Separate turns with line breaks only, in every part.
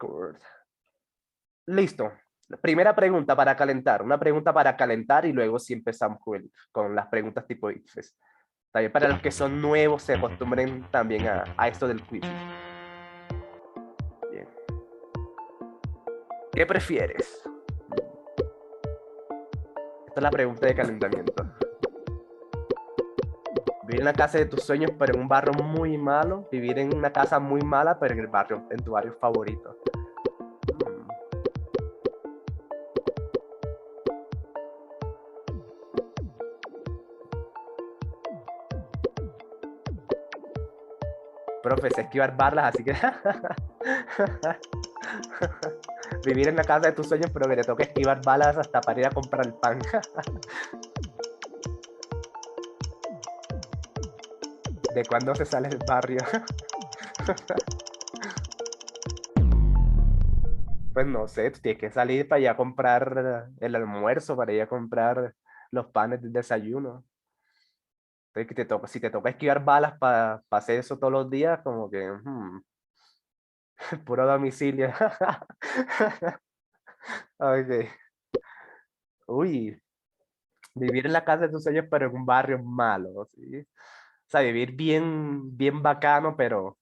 Court. Listo. Primera pregunta para calentar. Una pregunta para calentar y luego sí empezamos con las preguntas tipo IFES. También para los que son nuevos se acostumbren también a esto del quiz. Bien. ¿Qué prefieres? Esta es la pregunta de calentamiento. Vivir en la casa de tus sueños, pero en un barrio muy malo. Vivir en una casa muy mala, pero en tu barrio favorito. Profe, sé esquivar balas, así que... Vivir en la casa de tus sueños, pero que te toque esquivar balas hasta para ir a comprar el pan. ¿De cuándo se sale del barrio? Pues no sé, tú tienes que salir para ir a comprar el almuerzo, para ir a comprar los panes del desayuno. Entonces, si te toca esquivar balas para hacer eso todos los días, como que... puro domicilio. Ok. Uy, vivir en la casa de tus sueños, pero en un barrio malo, ¿sí? O sea, vivir bien bacano, pero... O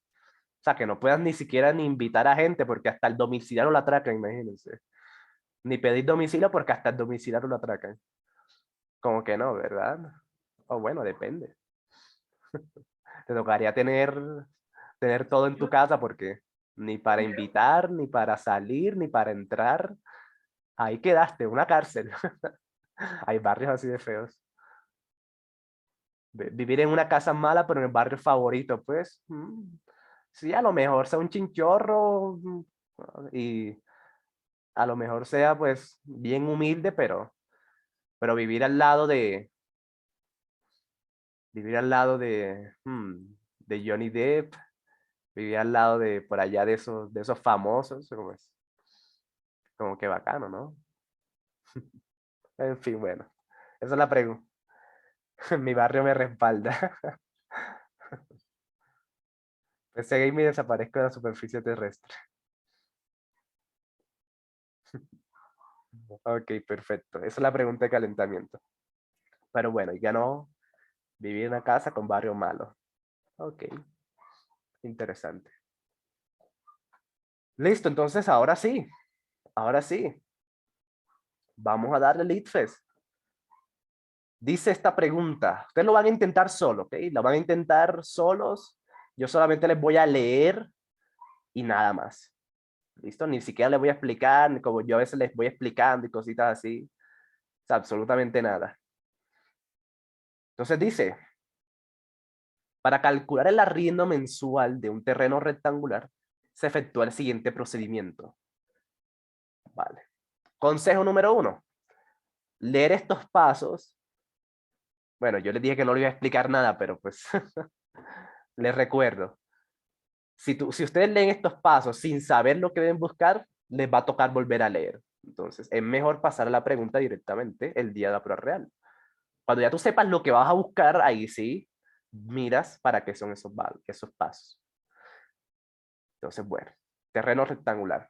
sea, que no puedas ni siquiera ni invitar a gente porque hasta el domiciliario lo atracan, imagínense. Ni pedir domicilio porque hasta el domiciliario lo atracan. Como que no, ¿verdad? O bueno, depende. Te tocaría tener todo en tu casa porque ni para invitar, ni para salir, ni para entrar. Ahí quedaste, una cárcel. Hay barrios así de feos. Vivir en una casa mala, pero en el barrio favorito, pues. Sí, a lo mejor sea un chinchorro y a lo mejor sea pues bien humilde, pero vivir al lado de Johnny Depp, vivir al lado de por allá de esos famosos, como que bacano, ¿no? En fin, bueno, esa es la pregunta. Mi barrio me respalda. Ese game y desaparezco de la superficie terrestre. Ok, perfecto. Esa es la pregunta de calentamiento. Pero bueno, ya no vivir en una casa con barrio malo. Ok, interesante. Listo, entonces ahora sí. Ahora sí. Vamos a darle lead fest. Dice esta pregunta. Ustedes lo van a intentar solo, ¿ok? Lo van a intentar solos. Yo solamente les voy a leer y nada más. ¿Listo? Ni siquiera les voy a explicar, como yo a veces les voy explicando y cositas así. O sea, absolutamente nada. Entonces dice, para calcular el arriendo mensual de un terreno rectangular, se efectúa el siguiente procedimiento. Vale. Consejo número 1. Leer estos pasos. Bueno, yo les dije que no les iba a explicar nada, pero pues les recuerdo. Si ustedes leen estos pasos sin saber lo que deben buscar, les va a tocar volver a leer. Entonces, es mejor pasar a la pregunta directamente el día de la prueba real. Cuando ya tú sepas lo que vas a buscar, ahí sí miras para qué son esos pasos. Entonces, bueno, terreno rectangular.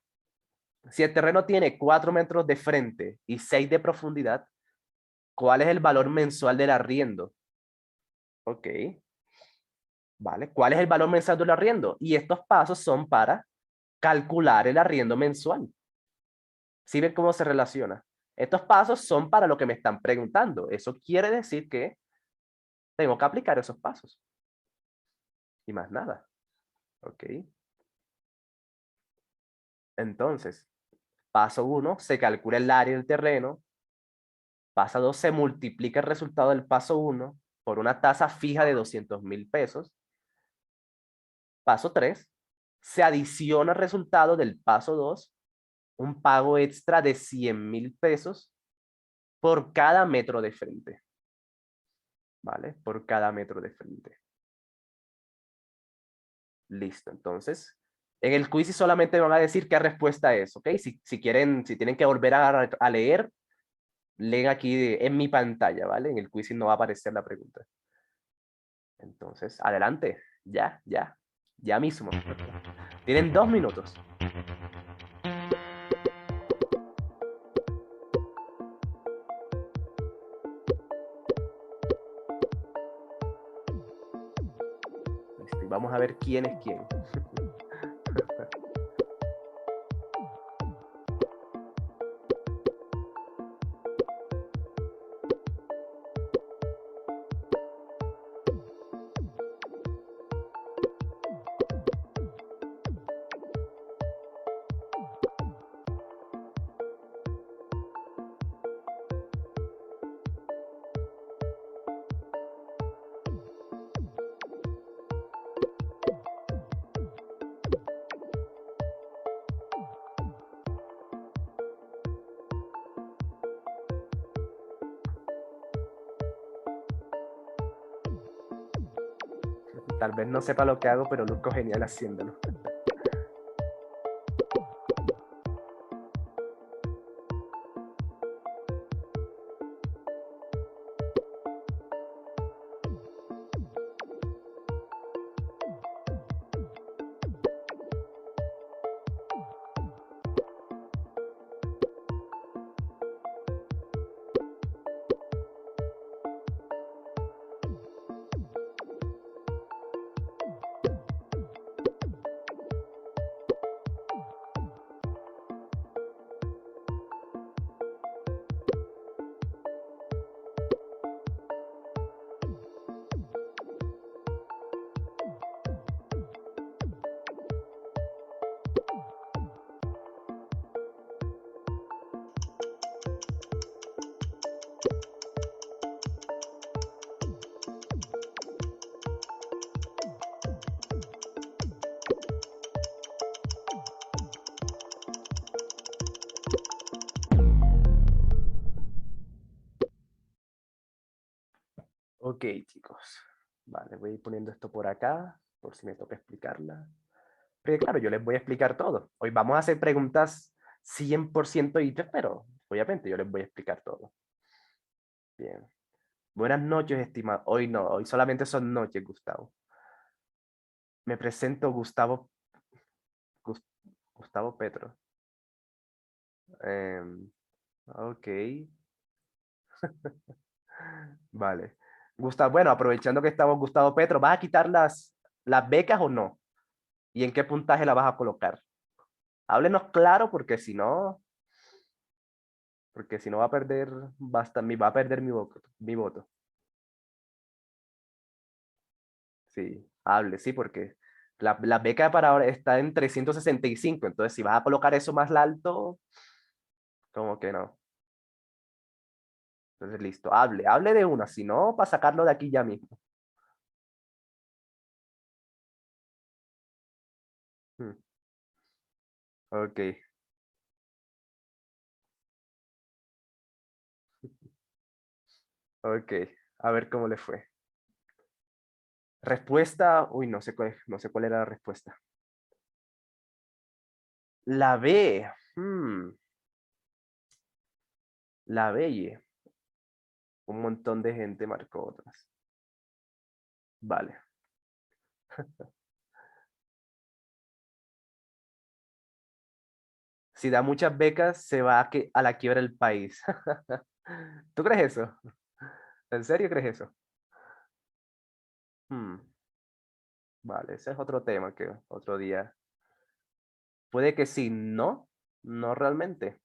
Si el terreno tiene 4 metros de frente y 6 de profundidad, ¿cuál es el valor mensual del arriendo? Ok. ¿Vale? ¿Cuál es el valor mensual del arriendo? Y estos pasos son para calcular el arriendo mensual. ¿Sí ven cómo se relaciona? Estos pasos son para lo que me están preguntando. Eso quiere decir que tengo que aplicar esos pasos. Y más nada. ¿Ok? Entonces, paso 1, se calcula el área del terreno. Paso 2, se multiplica el resultado del paso 1 por una tasa fija de 200,000 pesos. Paso 3, se adiciona el resultado del paso 2, un pago extra de 100,000 pesos por cada metro de frente. ¿Vale? Por cada metro de frente. Listo, entonces, en el quiz solamente van a decir qué respuesta es, ¿ok? Si tienen que volver a leer, leen aquí en mi pantalla, ¿vale? En el quiz no va a aparecer la pregunta. Entonces, adelante, ya mismo. Tienen 2 minutos. Vamos a ver quién es quién. Tal vez no sepa lo que hago, pero luzco genial haciéndolo. Ok, chicos. Vale, voy a ir poniendo esto por acá, por si me toca explicarla. Pero claro, yo les voy a explicar todo. Hoy vamos a hacer preguntas 100% ITES, pero obviamente yo les voy a explicar todo. Bien. Buenas noches, estimado. Hoy no, hoy solamente son noches, Gustavo. Me presento Gustavo, Gus- Gustavo Petro. Ok. Vale. Gustavo, bueno, aprovechando que estamos Gustavo Petro, ¿vas a quitar las becas o no? ¿Y en qué puntaje la vas a colocar? Háblenos claro porque si no va a perder va a perder mi voto. Sí, hable, sí, porque la beca para ahora está en 365, entonces si vas a colocar eso más alto, como que no. Entonces listo, hable de una, si no, para sacarlo de aquí ya mismo. Hmm, Ok, ok, a ver cómo le fue. Respuesta, uy, no sé cuál era la respuesta. La B, la B, un montón de gente marcó otras. Vale. Si da muchas becas, se va a la quiebra el país. ¿Tú crees eso? ¿En serio crees eso? Hmm, Vale, ese es otro tema que otro día. Puede que sí, no, no realmente,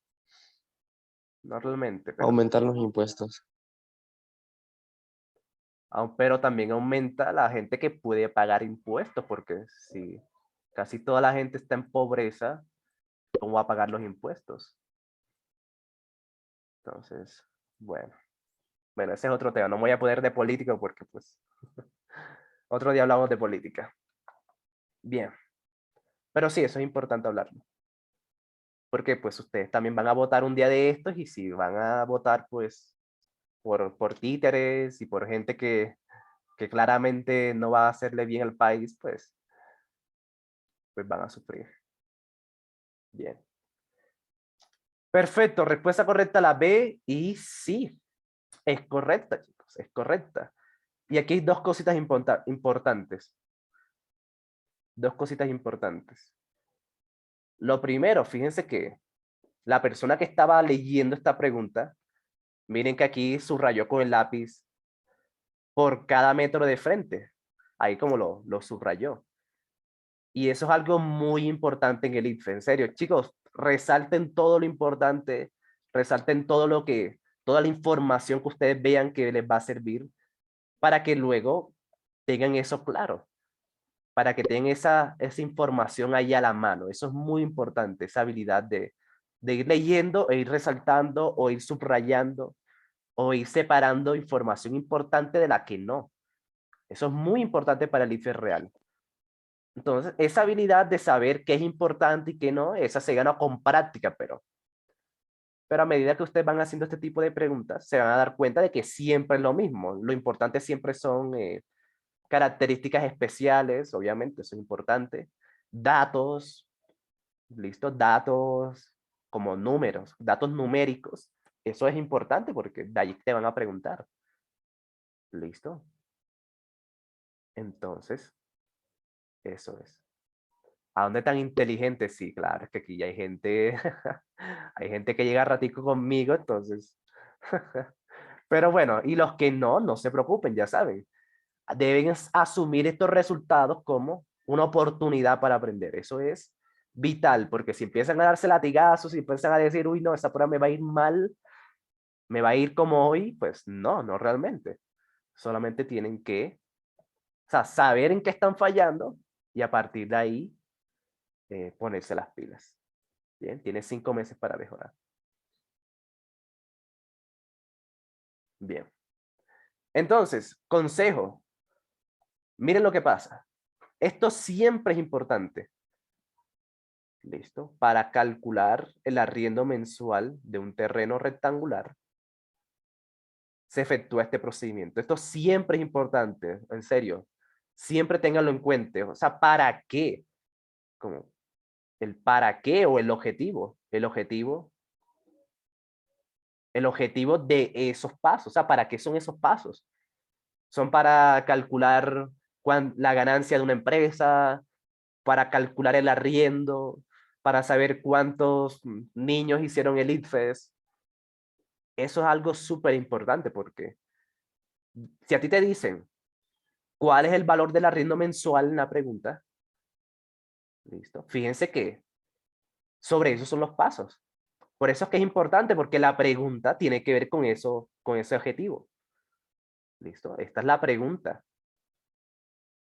no realmente,
Aumentar los impuestos.
pero también aumenta la gente que puede pagar impuestos, porque si casi toda la gente está en pobreza, ¿cómo va a pagar los impuestos? Entonces, bueno, ese es otro tema. No me voy a poner de político porque pues otro día hablamos de política. Bien, pero sí, eso es importante hablarlo. Porque pues ustedes también van a votar un día de estos y si van a votar pues por títeres y por gente que claramente no va a hacerle bien al país, pues van a sufrir. Bien. Perfecto, respuesta correcta la B y sí, es correcta, chicos, es correcta. Y aquí hay dos cositas importantes. Dos cositas importantes. Lo primero, fíjense que la persona que estaba leyendo esta pregunta, miren que aquí subrayó con el lápiz por cada metro de frente. Ahí como lo subrayó. Y eso es algo muy importante en el ITFE. En serio, chicos, resalten todo lo importante, resalten todo lo que, toda la información que ustedes vean que les va a servir para que luego tengan eso claro, para que tengan esa información ahí a la mano. Eso es muy importante, esa habilidad de ir leyendo e ir resaltando o ir subrayando o ir separando información importante de la que no. Eso es muy importante para el IFE real. Entonces, esa habilidad de saber qué es importante y qué no, esa se gana con práctica, pero a medida que ustedes van haciendo este tipo de preguntas, se van a dar cuenta de que siempre es lo mismo. Lo importante siempre son características especiales, obviamente, eso es importante. Datos, listo, datos como números, datos numéricos. Eso es importante porque de ahí te van a preguntar. ¿Listo? Entonces, eso es. ¿A dónde tan inteligente? Sí, claro, es que aquí ya hay gente, hay gente que llega ratico conmigo, entonces. Pero bueno, y los que no, no se preocupen, ya saben. Deben asumir estos resultados como una oportunidad para aprender. Eso es vital, porque si empiezan a darse latigazos, si empiezan a decir, uy, no, esa prueba me va a ir mal, me va a ir como hoy, pues no, no realmente. Solamente tienen que, o sea, saber en qué están fallando y a partir de ahí ponerse las pilas. Bien, tienes 5 meses para mejorar. Bien. Entonces, consejo. Miren lo que pasa. Esto siempre es importante. ¿Listo? Para calcular el arriendo mensual de un terreno rectangular, se efectúa este procedimiento. Esto siempre es importante, en serio. Siempre ténganlo en cuenta. O sea, ¿para qué? Como el para qué o el objetivo. El objetivo de esos pasos. O sea, ¿para qué son esos pasos? Son para calcular la ganancia de una empresa, para calcular el arriendo, para saber cuántos niños hicieron el ITFES. Eso es algo súper importante porque si a ti te dicen cuál es el valor del arriendo mensual en la pregunta, listo, fíjense que sobre eso son los pasos. Por eso es que es importante porque la pregunta tiene que ver con eso, con ese objetivo. Listo, esta es la pregunta.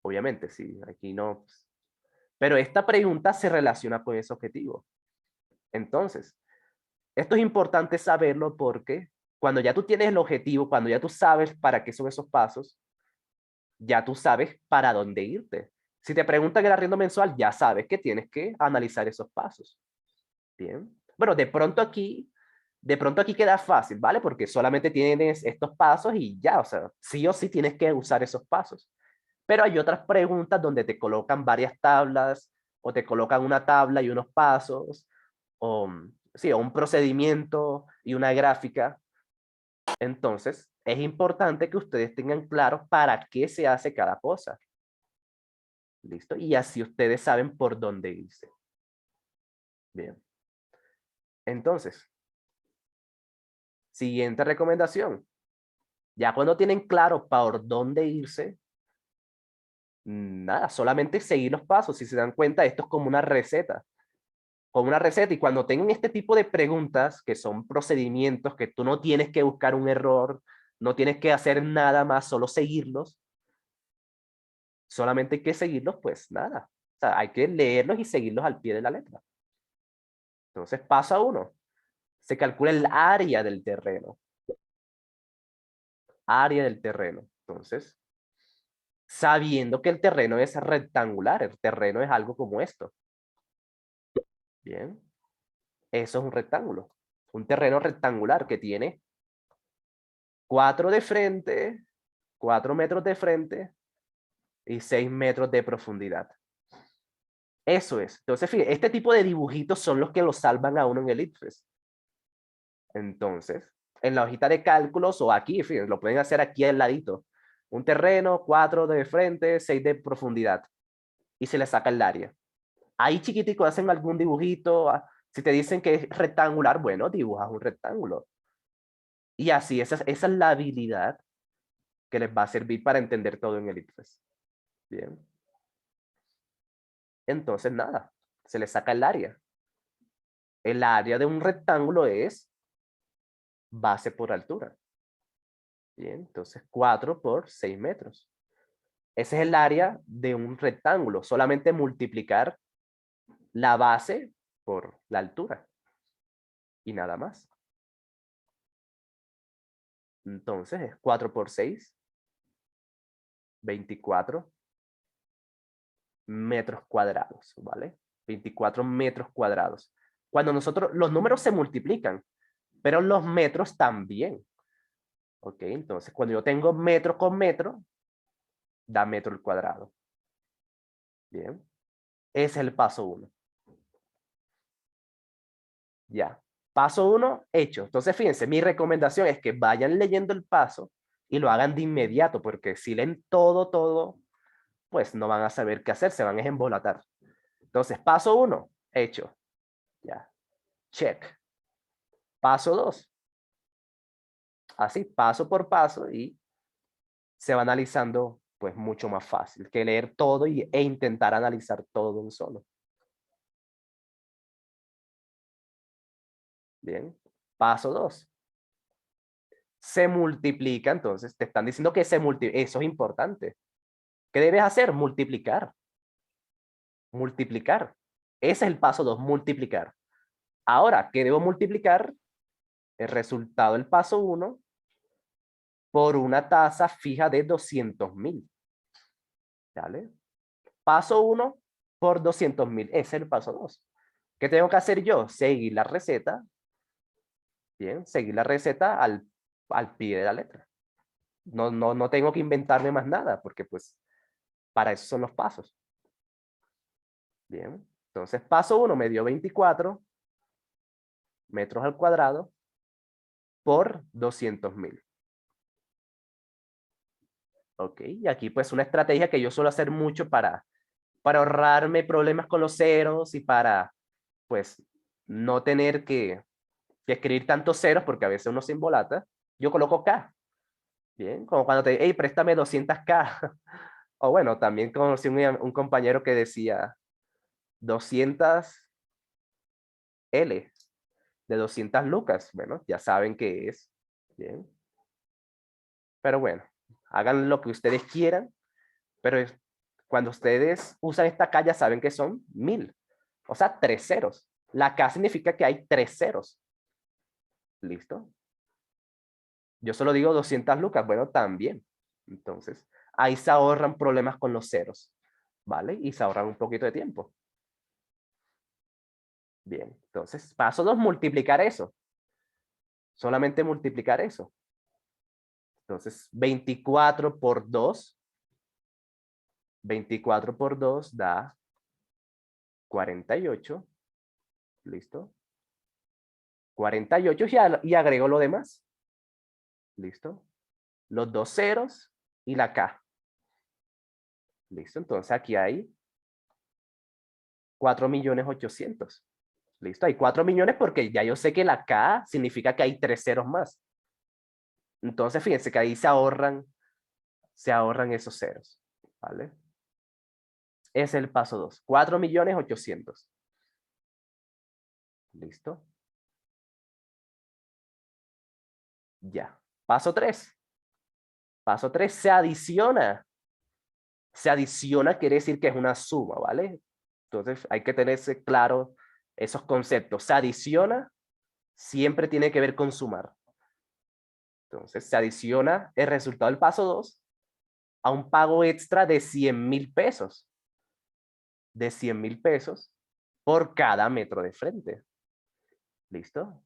Obviamente, sí, aquí no. Pero esta pregunta se relaciona con ese objetivo. Entonces, esto es importante saberlo porque cuando ya tú tienes el objetivo, cuando ya tú sabes para qué son esos pasos, ya tú sabes para dónde irte. Si te preguntan el arriendo mensual, ya sabes que tienes que analizar esos pasos. Bien. Bueno, de pronto aquí queda fácil, ¿vale? Porque solamente tienes estos pasos y ya, o sea, sí o sí tienes que usar esos pasos. Pero hay otras preguntas donde te colocan varias tablas o te colocan una tabla y unos pasos o, sí, o un procedimiento y una gráfica. Entonces, es importante que ustedes tengan claro para qué se hace cada cosa. ¿Listo? Y así ustedes saben por dónde irse. Bien. Entonces, siguiente recomendación. Ya cuando tienen claro por dónde irse, nada, solamente seguir los pasos. Si se dan cuenta, esto es como una receta. Como una receta. Y cuando tengan este tipo de preguntas, que son procedimientos que tú no tienes que buscar un error, no tienes que hacer nada más, solo seguirlos, solamente hay que seguirlos, pues nada. O sea, hay que leerlos y seguirlos al pie de la letra. Entonces, paso uno. Se calcula el área del terreno. Área del terreno. Entonces, sabiendo que el terreno es rectangular, el terreno es algo como esto. Bien. Eso es un rectángulo. Un terreno rectangular que tiene 4 de frente, 4 metros de frente y 6 metros de profundidad. Eso es. Entonces, fíjate, este tipo de dibujitos son los que lo salvan a uno en el ITFES. Entonces, en la hojita de cálculos o aquí, fíjense, lo pueden hacer aquí al ladito. Un terreno, 4 de frente, 6 de profundidad. Y se le saca el área. Ahí chiquitico hacen algún dibujito. Si te dicen que es rectangular, bueno, dibujas un rectángulo. Y así, esa es la habilidad que les va a servir para entender todo en el ITFES. Bien. Entonces, nada, se le saca el área. El área de un rectángulo es base por altura. Bien, entonces 4 por 6 metros. Ese es el área de un rectángulo. Solamente multiplicar la base por la altura. Y nada más. Entonces es 4 por 6. 24 metros cuadrados, ¿vale? 24 metros cuadrados. Cuando nosotros, los números se multiplican, pero los metros también. ¿Ok? Entonces, cuando yo tengo metro con metro, da metro al cuadrado. Bien. Ese es el paso 1. Ya. Paso 1, hecho. Entonces, fíjense, mi recomendación es que vayan leyendo el paso y lo hagan de inmediato, porque si leen todo, pues no van a saber qué hacer, se van a embolatar. Entonces, paso 1, hecho. Ya. Check. Paso 2. Así, paso por paso y se va analizando pues mucho más fácil que leer todo e intentar analizar todo en solo. Bien. Paso 2. Se multiplica, entonces te están diciendo que se multiplica. Eso es importante. ¿Qué debes hacer? Multiplicar. Multiplicar. Ese es el paso 2, multiplicar. Ahora, ¿qué debo multiplicar? El resultado del paso 1 por una tasa fija de 200.000. ¿Vale? Paso 1 por 200.000. Ese es el paso 2. ¿Qué tengo que hacer yo? Seguir la receta. Bien, seguir la receta al pie de la letra. No tengo que inventarme más nada, porque pues para eso son los pasos. Bien, entonces paso 1 me dio 24 metros al cuadrado por 200.000. Ok, y aquí pues una estrategia que yo suelo hacer mucho para ahorrarme problemas con los ceros y para pues no tener que escribir tantos ceros, porque a veces uno se embolata. Yo coloco K. Bien, como cuando te, hey, préstame 200K. O bueno, también conocí un compañero que decía 200L de 200 lucas. Bueno, ya saben qué es. Bien. Pero bueno, hagan lo que ustedes quieran, pero cuando ustedes usan esta K ya saben que son 1000. O sea, 3 ceros. La K significa que hay 3 ceros. ¿Listo? Yo solo digo 200 lucas. Bueno, también. Entonces, ahí se ahorran problemas con los ceros. ¿Vale? Y se ahorran un poquito de tiempo. Bien, entonces, paso 2, multiplicar eso. Solamente multiplicar eso. Entonces, 24 por 2. 24 por 2 da 48. ¿Listo? 48 y agrego lo demás. ¿Listo? Los dos ceros y la K. ¿Listo? Entonces aquí hay 4.800.000. ¿Listo? Hay 4 millones porque ya yo sé que la K significa que hay 3 ceros más. Entonces fíjense que ahí se ahorran esos ceros. ¿Vale? Es el paso 2. 4.800.000. ¿Listo? Ya. Paso 3. Paso 3 se adiciona. Se adiciona quiere decir que es una suma, ¿vale? Entonces hay que tenerse claro esos conceptos. Se adiciona siempre tiene que ver con sumar. Entonces se adiciona el resultado del paso 2 a un pago extra de 100.000 pesos. De 100.000 pesos por cada metro de frente. ¿Listo?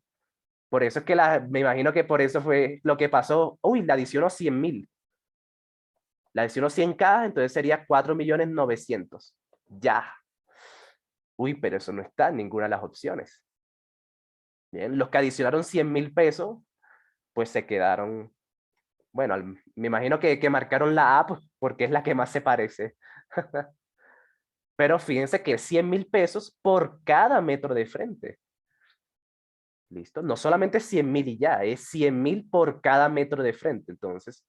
Por eso es que me imagino que por eso fue lo que pasó. Uy, la adicionó 100.000. La adicionó 100K, entonces sería 4.900.000. Ya. Uy, pero eso no está en ninguna de las opciones. Bien, los que adicionaron 100.000 pesos, pues se quedaron, bueno, me imagino que marcaron la A porque es la que más se parece. Pero fíjense que 100.000 pesos por cada metro de frente. ¿Listo? No solamente 100.000 y ya, es 100.000 por cada metro de frente. Entonces,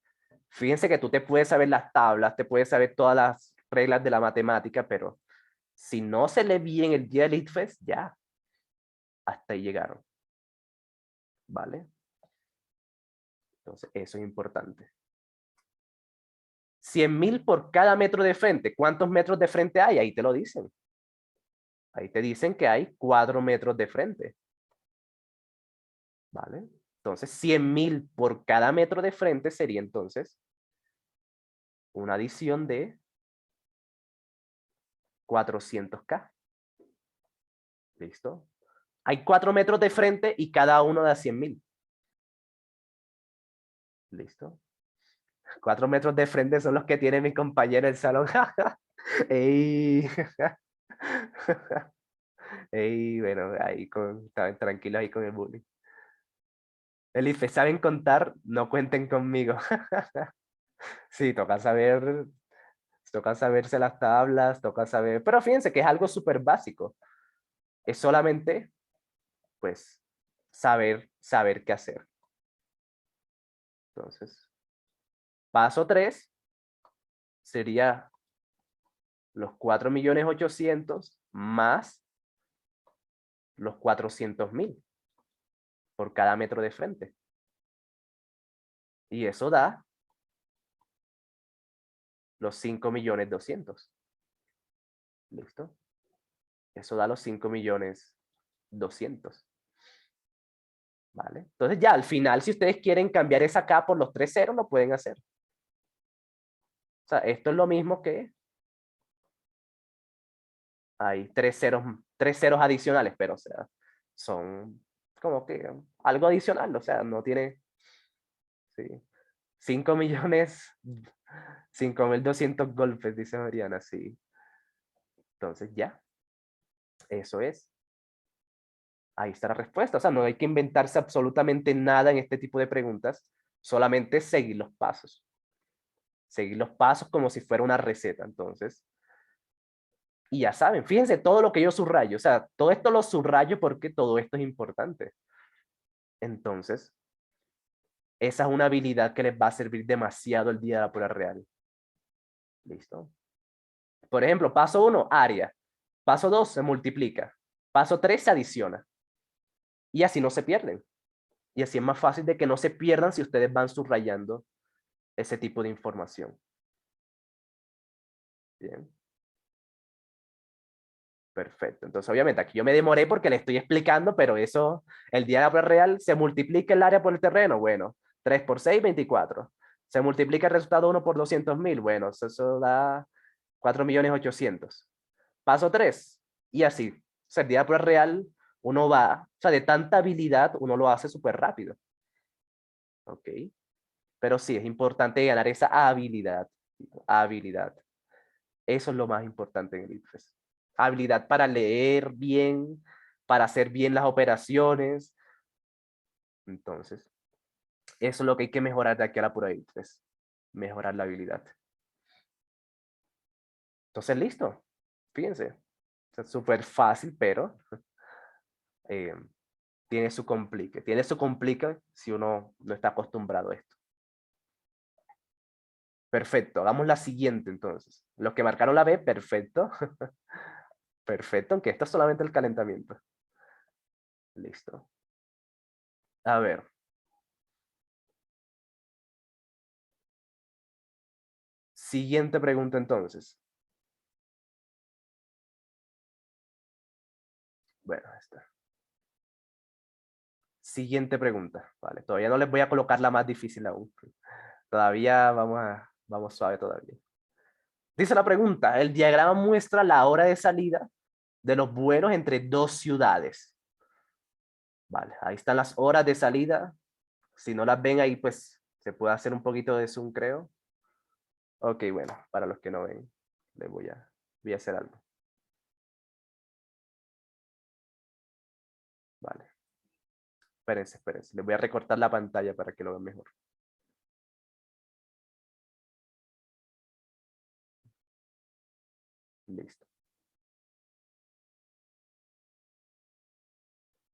fíjense que tú te puedes saber las tablas, te puedes saber todas las reglas de la matemática, pero Si no se lee bien el día del ITFES, ya. Hasta ahí llegaron. ¿Vale? Entonces, eso es importante. 100.000 por cada metro de frente. ¿Cuántos metros de frente hay? Ahí te lo dicen. Ahí te dicen que hay 4 metros de frente. ¿Vale? Entonces, 100.000 por cada metro de frente sería entonces una adición de 400K. ¿Listo? Hay 4 metros de frente y cada uno da 100.000. ¿Listo? 4 metros de frente son los que tiene mi compañero en el salón. Ey. Ey, bueno, ahí estaban tranquilos ahí con el bullying. El IFE, ¿saben contar? No cuenten conmigo. Sí, toca saberse las tablas, toca saber, pero fíjense que es algo súper básico. Es solamente, pues, saber qué hacer. Entonces, paso 3 sería los 4.800.000 más los 400.000 por cada metro de frente. Y eso da los 5.200.000. ¿Listo? Eso da los 5.200.000. ¿Vale? Entonces ya al final, si ustedes quieren cambiar esa K por los 3 ceros, lo pueden hacer. O sea, esto es lo mismo que hay 3 ceros adicionales, pero o sea, son como que algo adicional, o sea, no tiene, sí, 5 millones, 5.200 golpes, dice Mariana, sí. Entonces ya, eso es. Ahí está la respuesta, o sea, no hay que inventarse absolutamente nada en este tipo de preguntas, solamente seguir los pasos. Seguir los pasos como si fuera una receta, entonces. Y ya saben, fíjense todo lo que yo subrayo, o sea, todo esto lo subrayo porque todo esto es importante. Entonces, esa es una habilidad que les va a servir demasiado el día de la prueba real. ¿Listo? Por ejemplo, paso 1, área. Paso 2, se multiplica. Paso 3, se adiciona. Y así no se pierden. Y así es más fácil de que no se pierdan si ustedes van subrayando ese tipo de información. Bien. Perfecto. Entonces, obviamente, aquí yo me demoré porque le estoy explicando, pero eso, el día de la prueba real, se multiplica el área por el terreno. Bueno, 3 por 6, 24. Se multiplica el resultado 1 por 200.000. Bueno, eso da 4.800.000. Paso 3. Y así. O sea, el día de la prueba real, uno va, o sea, de tanta habilidad, uno lo hace súper rápido. ¿Ok? Pero sí, es importante ganar esa habilidad. Habilidad. Eso es lo más importante en el ITFES. Habilidad para leer bien, para hacer bien las operaciones. Entonces, eso es lo que hay que mejorar de aquí a la prueba de ITFES. Mejorar la habilidad. Entonces, listo. Fíjense. Es súper fácil, pero eh, tiene su complique. Tiene su complique si uno no está acostumbrado a esto. Perfecto. Hagamos la siguiente entonces. Los que marcaron la B, perfecto. Perfecto, aunque esto es solamente el calentamiento. Listo. A ver. Siguiente pregunta entonces. Bueno, esta. Siguiente pregunta. Vale, todavía no les voy a colocar la más difícil aún. Todavía vamos suave todavía. Dice la pregunta, el diagrama muestra la hora de salida de los vuelos entre dos ciudades. Vale, ahí están las horas de salida. Si no las ven ahí, pues se puede hacer un poquito de zoom, creo. Ok, bueno, para los que no ven, les voy a hacer algo. Vale. Espérense, espérense. Les voy a recortar la pantalla para que lo vean mejor. Listo.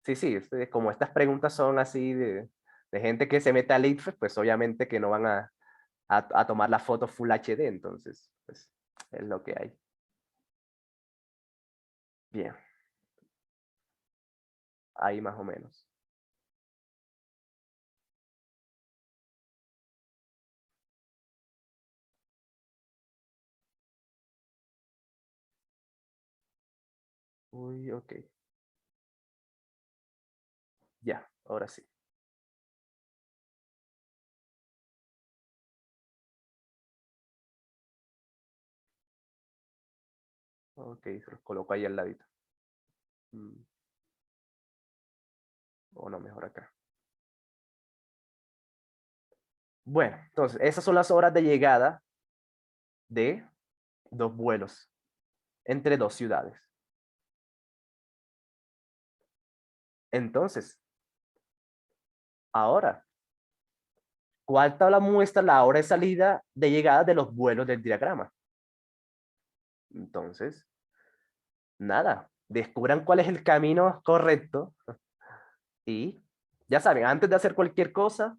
Sí, sí, como estas preguntas son así de gente que se mete al ITFES, pues obviamente que no van a tomar la foto Full HD, entonces, pues es lo que hay. Bien. Ahí más o menos. Uy, ok. Ya, ahora sí. Ok, se los coloco ahí al ladito. Mm, o no, mejor acá. Bueno, entonces, esas son las horas de llegada de dos vuelos entre dos ciudades. Entonces, ahora, ¿cuál tabla muestra la hora de salida de llegada de los vuelos del diagrama? Entonces, nada, descubran cuál es el camino correcto y ya saben, antes de hacer cualquier cosa,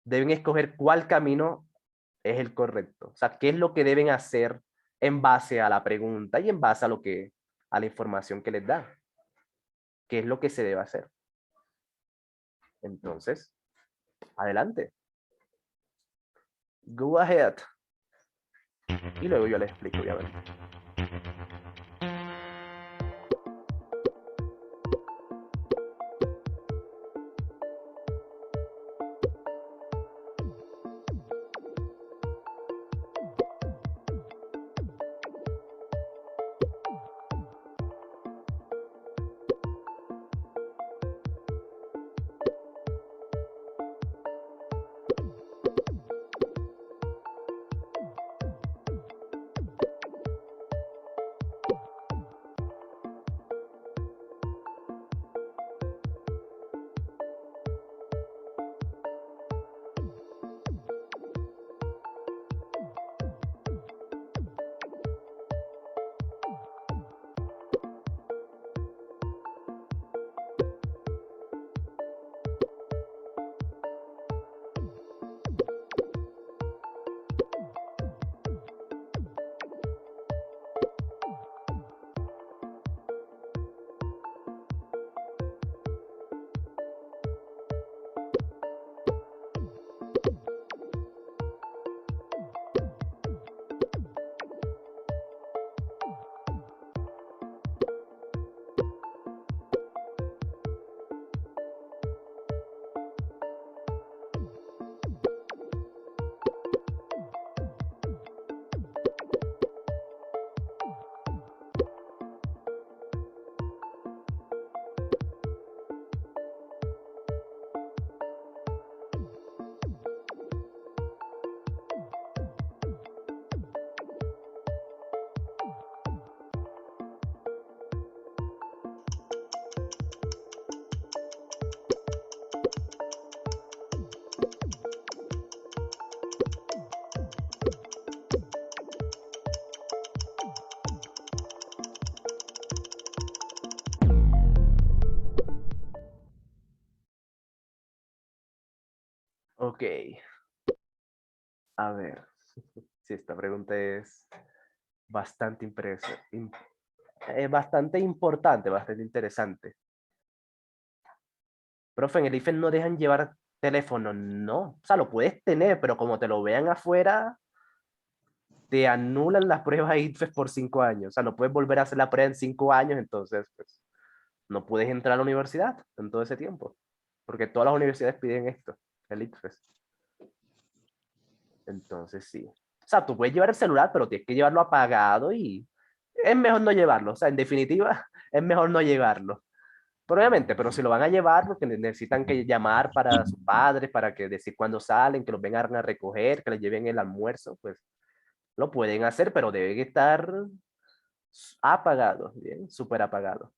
deben escoger cuál camino es el correcto. O sea, qué es lo que deben hacer en base a la pregunta y en base a a la información que les da. ¿Qué es lo que se debe hacer? Entonces, adelante. Go ahead. Y luego yo les explico, obviamente. Ok, a ver. Sí, esta pregunta es bastante bastante importante, bastante interesante. Profe, en el IFE no dejan llevar teléfono, no. O sea, lo puedes tener, pero como te lo vean afuera, te anulan las pruebas IFES por 5 años. O sea, no puedes volver a hacer la prueba en 5 años, entonces, pues, no puedes entrar a la universidad en todo ese tiempo. Porque todas las universidades piden esto, el IFES. Entonces, sí. O sea, tú puedes llevar el celular, pero tienes que llevarlo apagado y es mejor no llevarlo. O sea, en definitiva, es mejor no llevarlo. Pero obviamente, pero si lo van a llevar porque necesitan que llamar para sus padres, para que decir cuándo salen, que los vengan a recoger, que les lleven el almuerzo, pues lo pueden hacer, pero deben estar apagados, bien, súper apagados,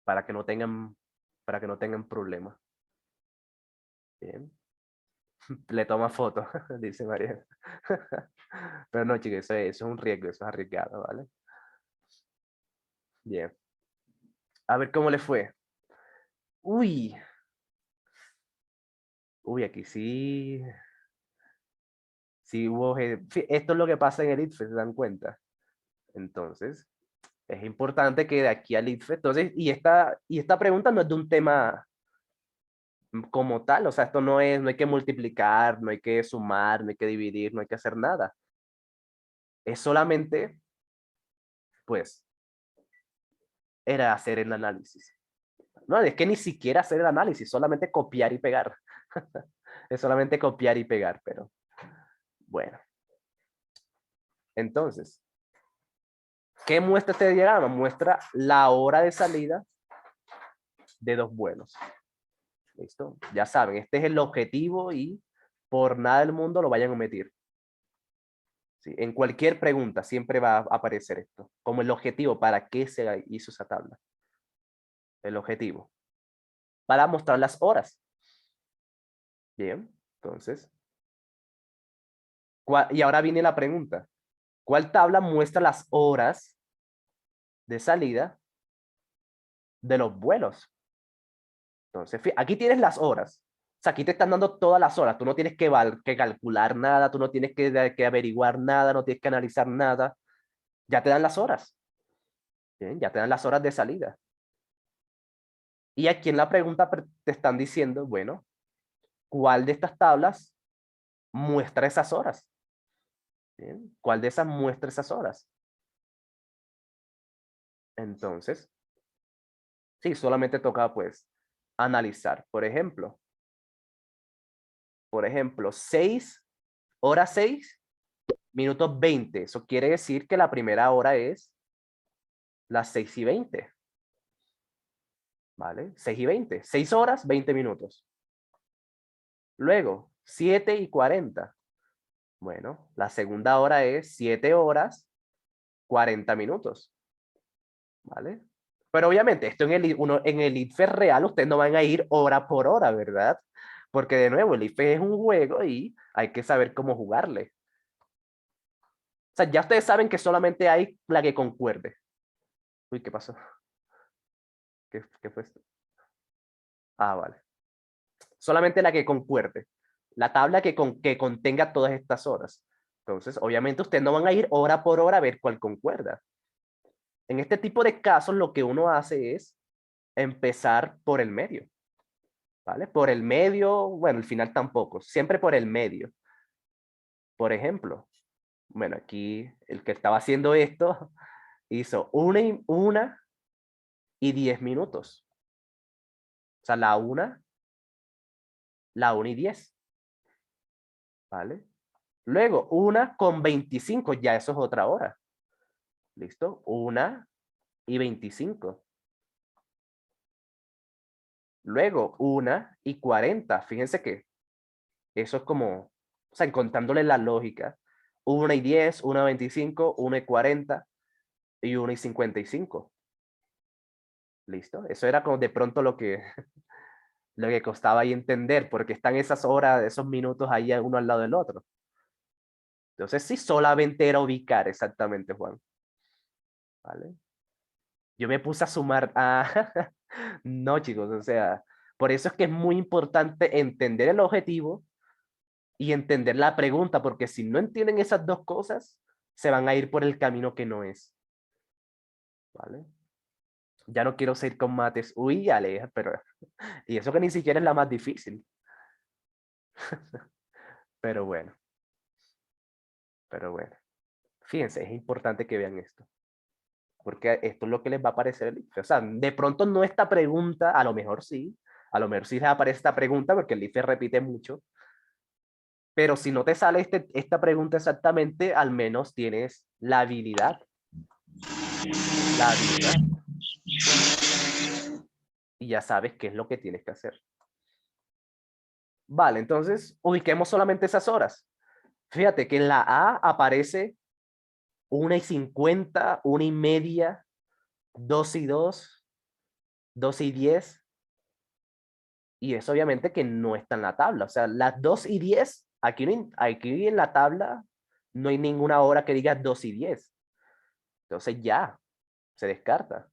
para que no tengan, para que no tengan problemas. Bien. Le toma foto, dice María. Pero no, chicos, eso es un riesgo, eso es arriesgado, ¿vale? Bien. A ver cómo le fue. Uy, uy, aquí sí, sí hubo, esto es lo que pasa en el ITFE, ¿se dan cuenta? Entonces, Es importante que de aquí al ITFE, entonces, y esta pregunta no es de un tema como tal, o sea, esto no es, no hay que multiplicar, no hay que sumar, no hay que dividir, no hay que hacer nada. Es solamente, pues, era hacer el análisis. No, es que ni siquiera hacer el análisis, solamente copiar y pegar. Es solamente copiar y pegar, pero bueno. Entonces, ¿qué muestra este diagrama? Muestra la hora de salida de dos vuelos. ¿Listo? Ya saben, este es el objetivo y por nada del mundo lo vayan a omitir. ¿Sí? En cualquier pregunta siempre va a aparecer esto, como el objetivo, ¿para qué se hizo esa tabla? El objetivo. Para mostrar las horas. Bien, entonces. Y ahora viene la pregunta. ¿Cuál tabla muestra las horas de salida de los vuelos? Entonces, aquí tienes las horas. O sea, aquí te están dando todas las horas. Tú no tienes que calcular nada, tú no tienes que averiguar nada, no tienes que analizar nada. Ya te dan las horas. Bien, ya te dan las horas de salida. Y aquí en la pregunta te están diciendo, bueno, ¿cuál de estas tablas muestra esas horas? Bien, ¿cuál de esas muestra esas horas? Entonces, sí, solamente toca pues analizar. Por ejemplo, 6 horas 6 minutos 20. Eso quiere decir que la primera hora es las 6:20. ¿Vale? 6:20. 6 horas, 20 minutos. Luego, 7:40. Bueno, la segunda hora es 7 horas, 40 minutos. ¿Vale? Pero obviamente, esto en el ITFE real, ustedes no van a ir hora por hora, ¿verdad? Porque de nuevo, el ITFE es un juego y hay que saber cómo jugarle. O sea, ya ustedes saben que solamente hay la que concuerde. Uy, ¿qué pasó? ¿Qué fue esto? Ah, vale. Solamente la que concuerde. La tabla que contenga todas estas horas. Entonces, obviamente, ustedes no van a ir hora por hora a ver cuál concuerda. En este tipo de casos, lo que uno hace es empezar por el medio. ¿Vale? Por el medio, bueno, al final tampoco, siempre por el medio. Por ejemplo, bueno, aquí el que estaba haciendo esto hizo 1:10. O sea, la 1:10. ¿Vale? Luego, 1:25, ya eso es otra hora. ¿Listo? 1:25. Luego, 1:40. Fíjense que eso es como, o sea, contándole la lógica. 1:10, 1:25, 1:40 y 1:55. ¿Listo? Eso era como de pronto lo que costaba ahí entender, porque están esas horas, esos minutos ahí uno al lado del otro. Entonces, sí, solamente era ubicar exactamente, Juan. ¿Vale? Yo me puse a sumar a... No, chicos, o sea, por eso es que es muy importante entender el objetivo y entender la pregunta, porque si no entienden esas dos cosas, se van a ir por el camino que no es. ¿Vale? Ya no quiero seguir con mates. Uy, Aleja, pero... Y eso que ni siquiera es la más difícil. Pero bueno, pero bueno. Fíjense, es importante que vean esto. Porque esto es lo que les va a aparecer el IFE. O sea, de pronto no esta pregunta, a lo mejor sí les aparece esta pregunta porque el IFE repite mucho, pero si no te sale esta pregunta exactamente, al menos tienes la habilidad y ya sabes qué es lo que tienes que hacer. Vale, entonces ubiquemos solamente esas horas. Fíjate que en la A aparece 1:50, 1:30, 2:02, 2:10. Y eso obviamente que no está en la tabla. O sea, las 2:10, aquí en la tabla no hay ninguna hora que diga 2:10. Entonces ya, se descarta.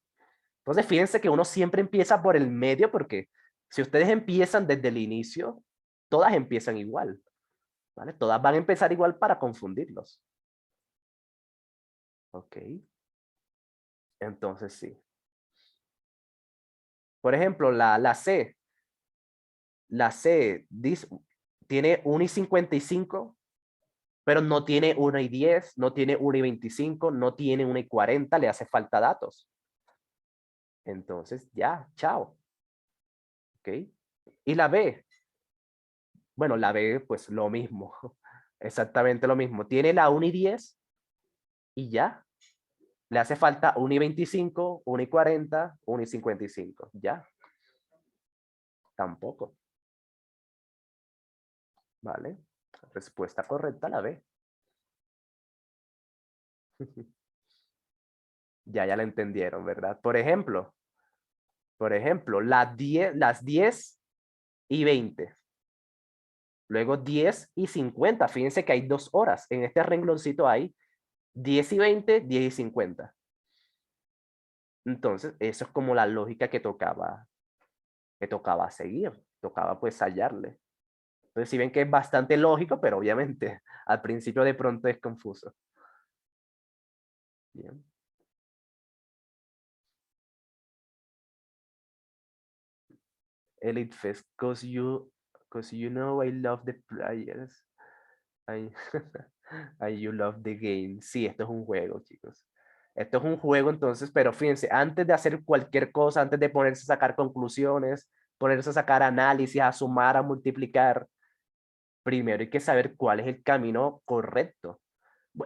Entonces fíjense que uno siempre empieza por el medio porque si ustedes empiezan desde el inicio, todas empiezan igual. ¿Vale? Todas van a empezar igual para confundirlos. Ok. Entonces sí. Por ejemplo, la C. La C tiene 1,55, pero no tiene 1,10, no tiene 1,25, no tiene 1,40, le hace falta datos. Entonces, ya, chao. ¿Ok? Y la B. Bueno, la B, pues lo mismo. Exactamente lo mismo. Tiene la 1,10 y ya. Le hace falta 1,25, 1,40, 1,55. Ya. Tampoco. ¿Vale? Respuesta correcta, la B. Ya la entendieron, ¿verdad? Por ejemplo, las 10 y 20. Luego 10 y 50. Fíjense que hay 2 horas. En este rengloncito hay 10 y 20, 10 y 50. Entonces, eso es como la lógica que tocaba seguir. Tocaba pues hallarle. Entonces, si ven que es bastante lógico, pero obviamente al principio de pronto es confuso. Bien. Elite Fest, cause you know I love the players. I, and you love the game. Sí, esto es un juego, chicos. Esto es un juego, entonces, pero fíjense, antes de hacer cualquier cosa, antes de ponerse a sacar conclusiones, ponerse a sacar análisis, a sumar, a multiplicar, primero hay que saber cuál es el camino correcto.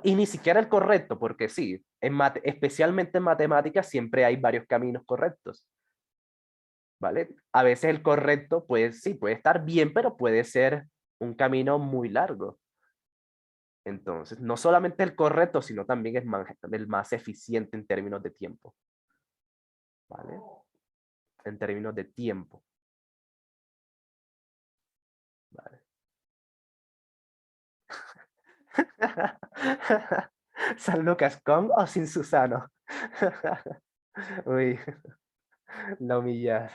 Y ni siquiera el correcto, porque sí, especialmente en matemáticas siempre hay varios caminos correctos. ¿Vale? A veces el correcto, pues sí, puede estar bien, pero puede ser un camino muy largo. Entonces, no solamente el correcto, sino también el más eficiente en términos de tiempo. ¿Vale? En términos de tiempo. ¿Vale? ¿San Lucas con o sin Susano? Uy, la humillar.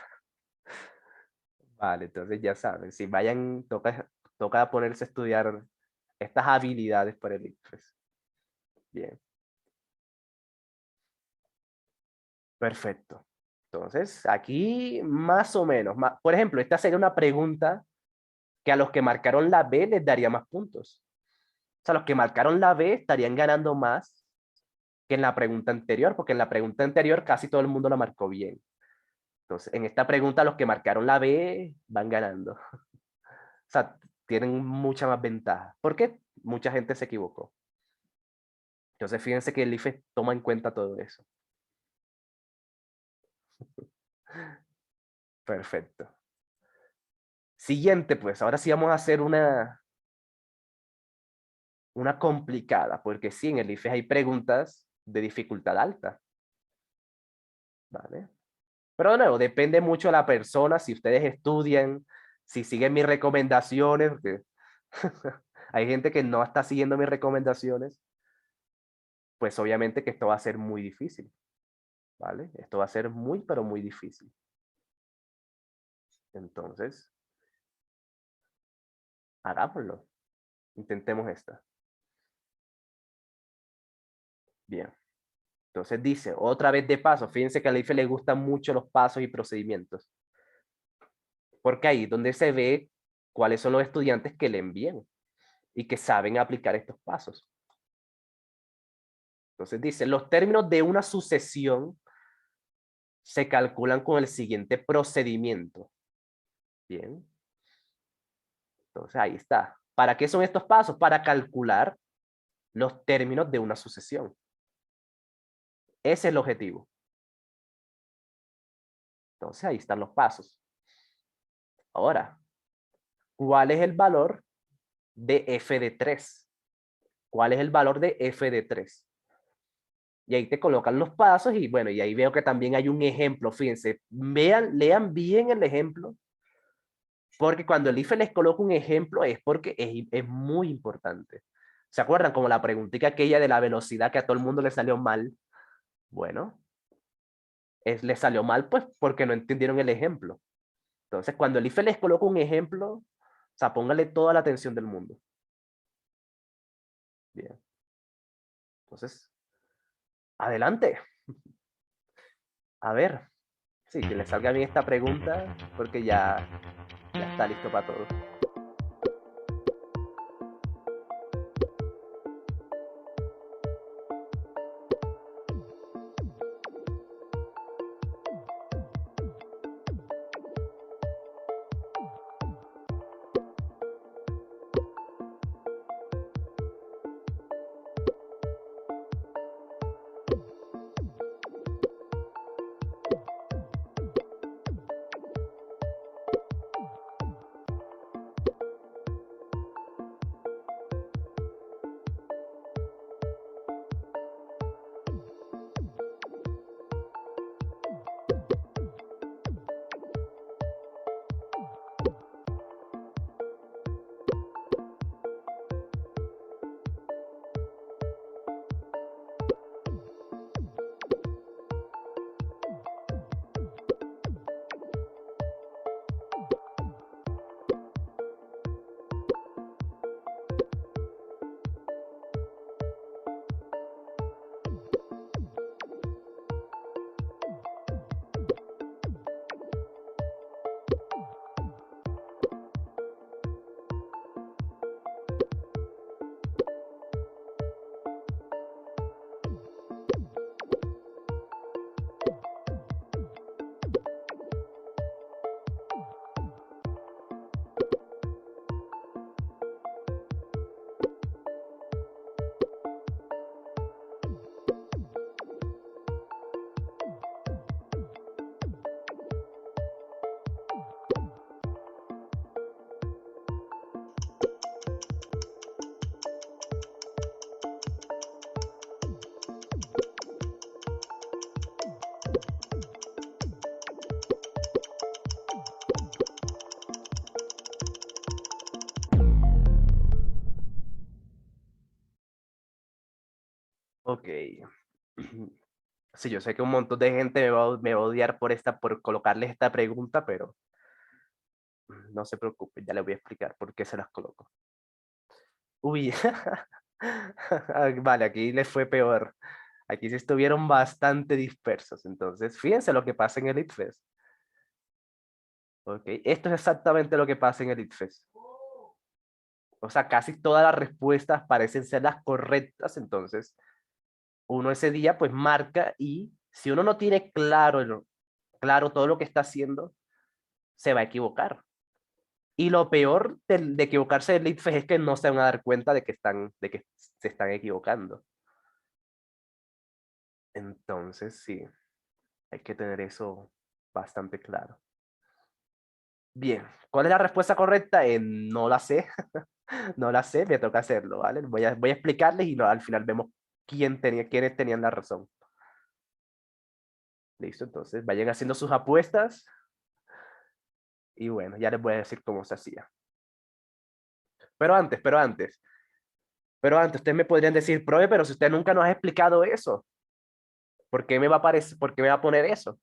Vale, entonces ya saben, si vayan, toca ponerse a estudiar estas habilidades para el ICFES. Bien, perfecto. Entonces, aquí más o menos, por ejemplo, esta sería una pregunta que a los que marcaron la B les daría más puntos. O sea, los que marcaron la B estarían ganando más que en la pregunta anterior, porque en la pregunta anterior casi todo el mundo la marcó bien. Entonces, en esta pregunta los que marcaron la B van ganando. O sea, tienen mucha más ventaja. ¿Por qué? Mucha gente se equivocó. Entonces, fíjense que el IFE toma en cuenta todo eso. Perfecto. Siguiente, pues, ahora sí vamos a hacer una complicada, porque sí, en el IFE hay preguntas de dificultad alta. ¿Vale? Pero de nuevo, depende mucho de la persona, si ustedes estudian, si siguen mis recomendaciones, porque hay gente que no está siguiendo mis recomendaciones, pues obviamente que esto va a ser muy difícil, ¿vale? Esto va a ser muy, pero muy difícil. Entonces, hagámoslo. Intentemos esta. Bien. Entonces dice, otra vez de paso, fíjense que a la IFE le gustan mucho los pasos y procedimientos. Porque ahí es donde se ve cuáles son los estudiantes que le envían y que saben aplicar estos pasos. Entonces dice, los términos de una sucesión se calculan con el siguiente procedimiento. Bien. Entonces ahí está. ¿Para qué son estos pasos? Para calcular los términos de una sucesión. Ese es el objetivo. Entonces ahí están los pasos. Ahora, ¿cuál es el valor de f de 3? ¿Cuál es el valor de f de 3? Y ahí te colocan los pasos y bueno, y ahí veo que también hay un ejemplo. Fíjense, lean bien el ejemplo, porque cuando el IFE les coloca un ejemplo es porque es muy importante. ¿Se acuerdan? Como la preguntita aquella de la velocidad que a todo el mundo le salió mal. Bueno, le salió mal pues porque no entendieron el ejemplo. Entonces, cuando el IFE les coloca un ejemplo, o sea, póngale toda la atención del mundo. Bien. Entonces, adelante. A ver, sí, que le salga bien esta pregunta, porque ya está listo para todo. Ok. Sí, yo sé que un montón de gente me va a odiar por colocarles esta pregunta, pero no se preocupen, ya les voy a explicar por qué se las coloco. Uy, vale, aquí les fue peor. Aquí sí estuvieron bastante dispersos. Entonces, fíjense lo que pasa en el ITFES. Ok, esto es exactamente lo que pasa en el ITFES. O sea, casi todas las respuestas parecen ser las correctas. Entonces, uno ese día pues marca y si uno no tiene claro todo lo que está haciendo, se va a equivocar. Y lo peor de equivocarse del ITFES es que no se van a dar cuenta de que se están equivocando. Entonces, sí, hay que tener eso bastante claro. Bien, ¿cuál es la respuesta correcta? No la sé, no la sé, me toca hacerlo, ¿vale? Voy a explicarles y al final vemos quiénes tenían la razón. Listo, entonces vayan haciendo sus apuestas y bueno, ya les voy a decir cómo se hacía. Pero antes, ustedes me podrían decir, profe, pero si usted nunca nos ha explicado eso, ¿por qué me va a poner eso?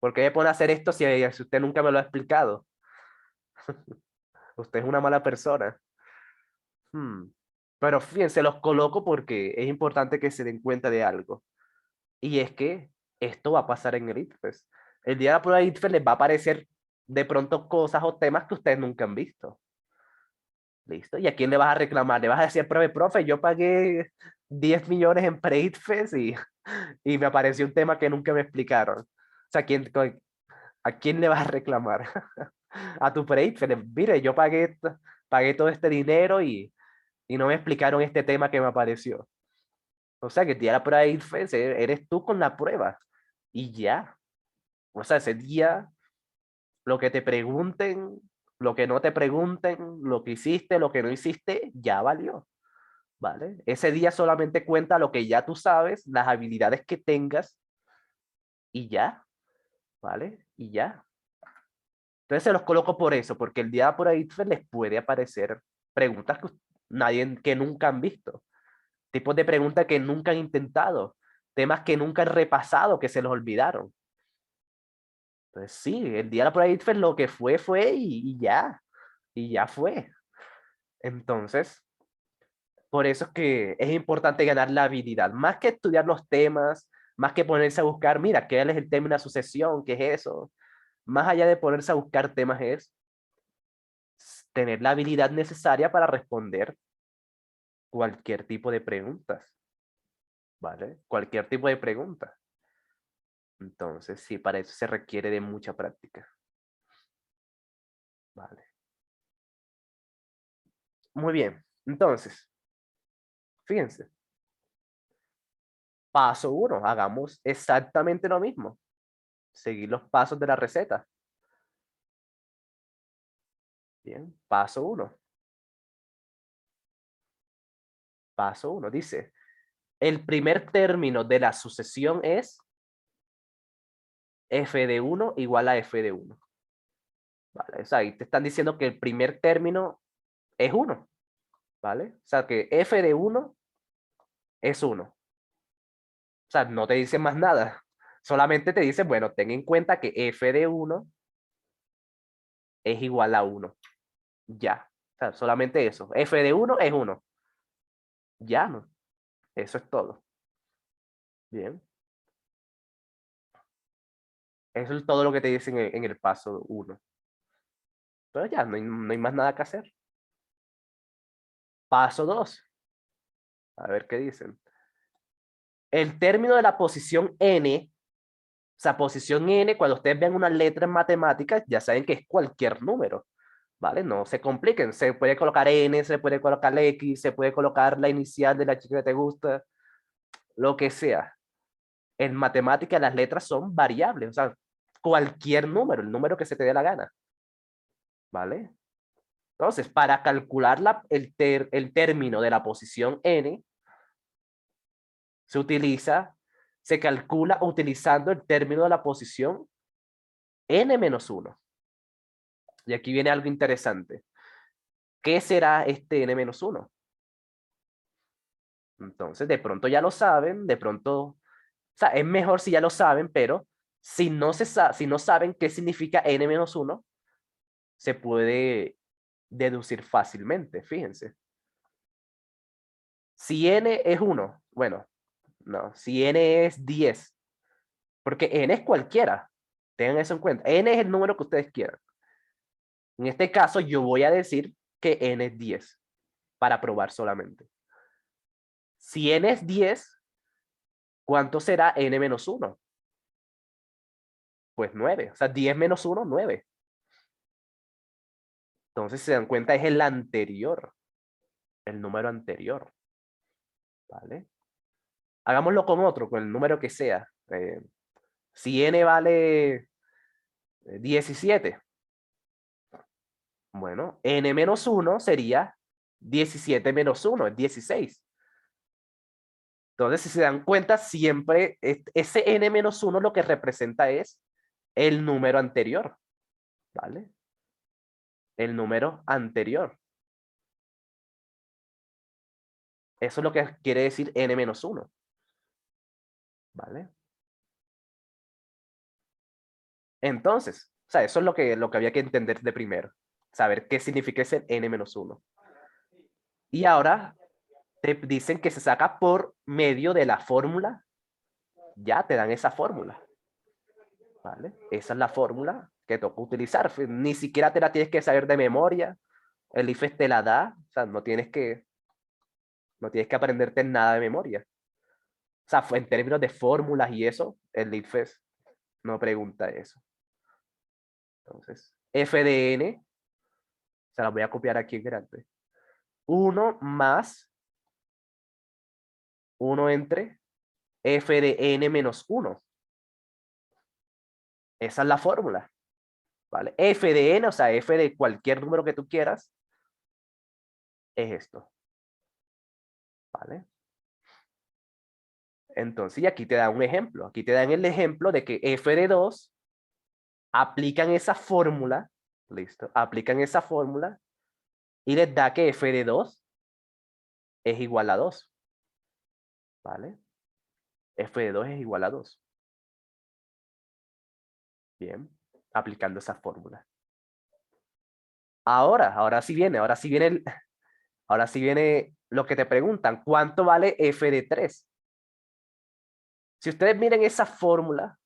¿Por qué me pone a hacer esto si usted nunca me lo ha explicado? Usted es una mala persona. Hmm. Pero fíjense, los coloco porque es importante que se den cuenta de algo. Y es que esto va a pasar en el ITFES. El día de la prueba de ITFES les va a aparecer de pronto cosas o temas que ustedes nunca han visto. ¿Listo? ¿Y a quién le vas a reclamar? Le vas a decir, profe, yo pagué 10 millones en pre-ITFES y me apareció un tema que nunca me explicaron. O sea, ¿a quién le vas a reclamar? A tu pre-ITFES. Mire, yo pagué todo este dinero y no me explicaron este tema que me apareció. O sea, que el día de la prueba de ITFES eres tú con la prueba. Y ya. O sea, ese día, lo que te pregunten, lo que no te pregunten, lo que hiciste, lo que no hiciste, ya valió. ¿Vale? Ese día solamente cuenta lo que ya tú sabes, las habilidades que tengas y ya. ¿Vale? Y ya. Entonces se los coloco por eso, porque el día por ahí les puede aparecer preguntas que nunca han visto, tipos de preguntas que nunca han intentado, temas que nunca han repasado, que se los olvidaron. Entonces sí, el día por ahí lo que fue y ya fue. Entonces, por eso es que es importante ganar la habilidad, más que estudiar los temas, Más que ponerse a buscar, mira, ¿qué es el término de sucesión? ¿Qué es eso? Más allá de ponerse a buscar temas es tener la habilidad necesaria para responder cualquier tipo de preguntas, ¿vale? Cualquier tipo de pregunta. Entonces, sí, para eso se requiere de mucha práctica. Vale. Muy bien. Entonces, fíjense. Paso 1, hagamos exactamente lo mismo. Seguir los pasos de la receta. Bien, paso 1. Paso 1 dice, el primer término de la sucesión es f de 1 igual a f de 1. Vale, o sea, ahí te están diciendo que el primer término es 1. ¿Vale? O sea, que f de 1 es 1. O sea, no te dice más nada. Solamente te dice, bueno, ten en cuenta que f de 1 es igual a 1. Ya. O sea, solamente eso. F de 1 es 1. Ya, ¿no? Eso es todo. Bien. Eso es todo lo que te dicen en el paso 1. Pero ya, no hay más nada que hacer. Paso 2. A ver qué dicen. El término de la posición n, o sea, posición n, cuando ustedes vean una letra en matemáticas, ya saben que es cualquier número. ¿Vale? No se compliquen. Se puede colocar n, se puede colocar x, se puede colocar la inicial de la chica que te gusta, lo que sea. En matemáticas las letras son variables, o sea, cualquier número, el número que se te dé la gana. ¿Vale? Entonces, para calcular el término de la posición n, se calcula utilizando el término de la posición n-1. Y aquí viene algo interesante. ¿Qué será este n-1? Entonces, de pronto ya lo saben, de pronto, o sea, es mejor si ya lo saben, pero si no saben qué significa n-1, se puede deducir fácilmente, fíjense. Si n es 1, bueno, no, si n es 10, porque n es cualquiera, tengan eso en cuenta, n es el número que ustedes quieran. En este caso, yo voy a decir que n es 10, para probar solamente. Si n es 10, ¿cuánto será n-1? Pues 9, o sea, 10 menos 1, 9. Entonces, si se dan cuenta, es el anterior, el número anterior, ¿vale? Hagámoslo con otro, con el número que sea. Si n vale 17, bueno, n menos 1 sería 17 menos 1, es 16. Entonces, si se dan cuenta, siempre ese n menos 1 lo que representa es el número anterior, ¿vale? El número anterior. Eso es lo que quiere decir n menos 1, ¿vale? Entonces, o sea, eso es lo que había que entender de primero. Saber qué significa ese n-1. Y ahora te dicen que se saca por medio de la fórmula. Ya te dan esa fórmula. ¿Vale? Esa es la fórmula que toca utilizar. Ni siquiera te la tienes que saber de memoria. El IFES te la da. O sea, no tienes que aprenderte nada de memoria. O sea, en términos de fórmulas y eso, el IFES no pregunta eso. Entonces, f de n, se la voy a copiar aquí en grande. 1 más 1 entre f de n menos 1. Esa es la fórmula. ¿Vale? F de n, o sea, f de cualquier número que tú quieras, es esto. ¿Vale? Entonces, y aquí te da un ejemplo. Aquí te dan el ejemplo de que f de 2 aplican esa fórmula, listo, aplican esa fórmula y les da que f de 2 es igual a 2. ¿Vale? F de 2 es igual a 2. Bien, aplicando esa fórmula. Ahora sí viene, ahora sí viene lo que te preguntan, ¿cuánto vale f de 3? Si ustedes miren esa fórmula,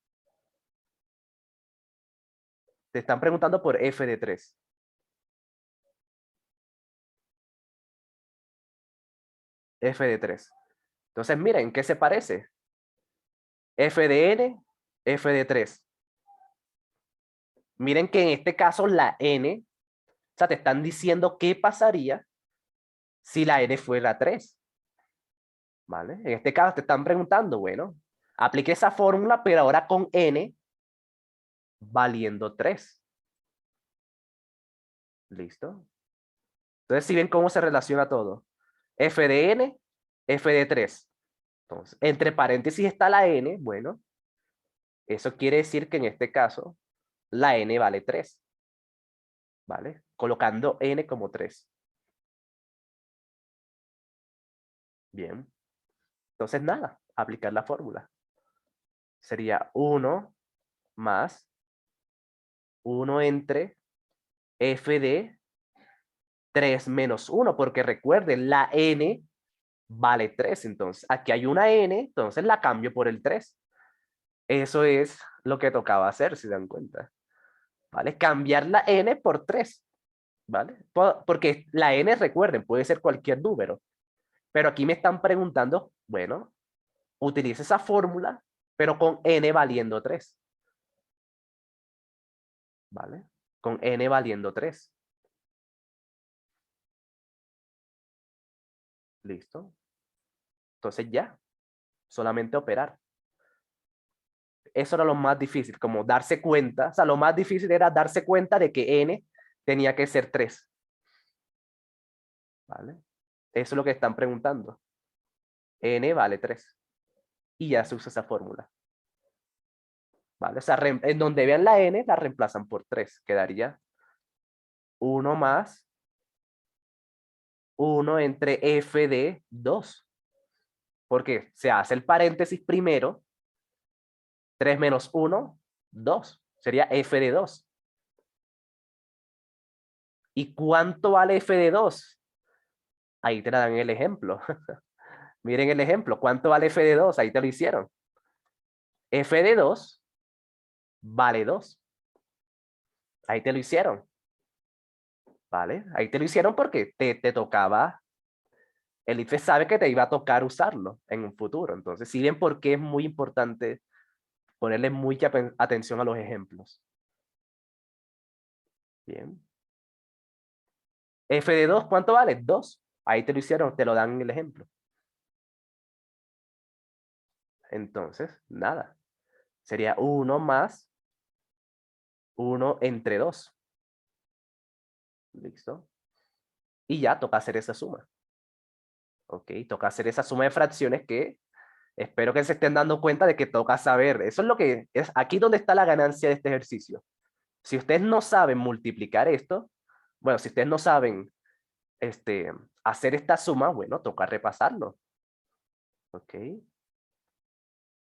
te están preguntando por f de 3. F de 3. Entonces, miren, ¿qué se parece? F de n, f de 3. Miren que en este caso la n, o sea, te están diciendo qué pasaría si la n fuera 3. ¿Vale? En este caso te están preguntando, bueno, aplique esa fórmula, pero ahora con n valiendo 3. ¿Listo? Entonces, si ven cómo se relaciona todo. F de n, f de 3. Entonces, entre paréntesis está la n, bueno, eso quiere decir que en este caso la n vale 3. ¿Vale? Colocando n como 3. Bien. Entonces, nada, aplicar la fórmula. Sería 1 más 1 entre f de 3 menos 1, porque recuerden, la n vale 3. Entonces, aquí hay una n, entonces la cambio por el 3. Eso es lo que tocaba hacer, si se dan cuenta. ¿Vale? Cambiar la n por 3. ¿Vale? Porque la n, recuerden, puede ser cualquier número. Pero aquí me están preguntando, bueno, utilice esa fórmula, pero con n valiendo 3. ¿Vale? Con n valiendo 3. ¿Listo? Entonces ya, solamente operar. Eso era lo más difícil, como darse cuenta. O sea, lo más difícil era darse cuenta de que n tenía que ser 3. ¿Vale? Eso es lo que están preguntando. N vale 3. Y ya se usa esa fórmula. ¿Vale? O sea, en donde vean la n, la reemplazan por 3. Quedaría 1 más 1 entre f de 2. Porque se hace el paréntesis primero. 3 menos 1, 2. Sería f de 2. ¿Y cuánto vale f de 2? Ahí te dan el ejemplo. Miren el ejemplo. ¿Cuánto vale f de 2? Ahí te lo hicieron. F de 2 vale 2. Ahí te lo hicieron. ¿Vale? Ahí te lo hicieron porque te tocaba. El IFE sabe que te iba a tocar usarlo en un futuro. Entonces, si bien porque es muy importante ponerle mucha atención a los ejemplos. Bien. F de 2, ¿cuánto vale? 2. Ahí te lo hicieron, te lo dan en el ejemplo. Entonces, nada. Sería 1 más 1 entre 2. ¿Listo? Y ya toca hacer esa suma. ¿Ok? Toca hacer esa suma de fracciones que espero que se estén dando cuenta de que toca saber. Eso es lo que es aquí donde está la ganancia de este ejercicio. Si ustedes no saben multiplicar esto, bueno, si ustedes no saben hacer esta suma, bueno, toca repasarlo. ¿Ok?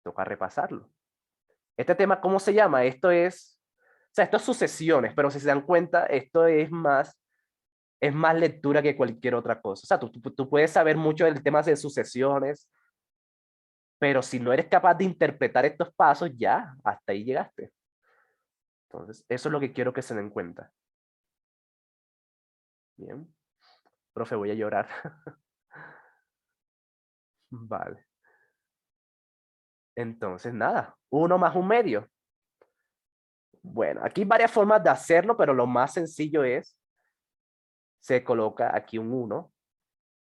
Toca repasarlo. Este tema, ¿cómo se llama? Esto es, o sea, esto es sucesiones, pero si se dan cuenta, esto es más lectura que cualquier otra cosa. O sea, tú puedes saber mucho del tema de sucesiones, pero si no eres capaz de interpretar estos pasos, ya, hasta ahí llegaste. Entonces, eso es lo que quiero que se den cuenta. Bien. Profe, voy a llorar. Vale. Entonces, nada, 1 más 1/2. Bueno, aquí hay varias formas de hacerlo, pero lo más sencillo es, se coloca aquí un 1,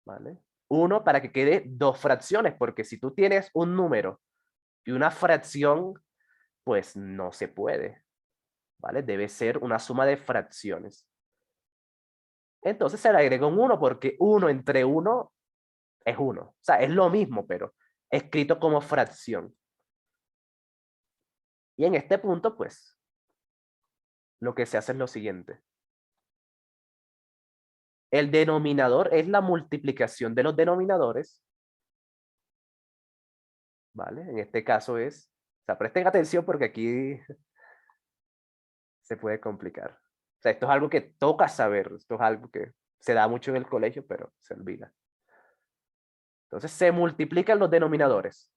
¿vale? 1 para que quede 2 fracciones, porque si tú tienes un número y una fracción, pues no se puede, ¿vale? Debe ser una suma de fracciones. Entonces se le agrega un 1 porque 1 entre 1 es 1. O sea, es lo mismo, pero escrito como fracción. Y en este punto, pues, lo que se hace es lo siguiente. El denominador es la multiplicación de los denominadores. ¿Vale? En este caso es, o sea, presten atención porque aquí se puede complicar. O sea, esto es algo que toca saber, esto es algo que se da mucho en el colegio, pero se olvida. Entonces se multiplican los denominadores.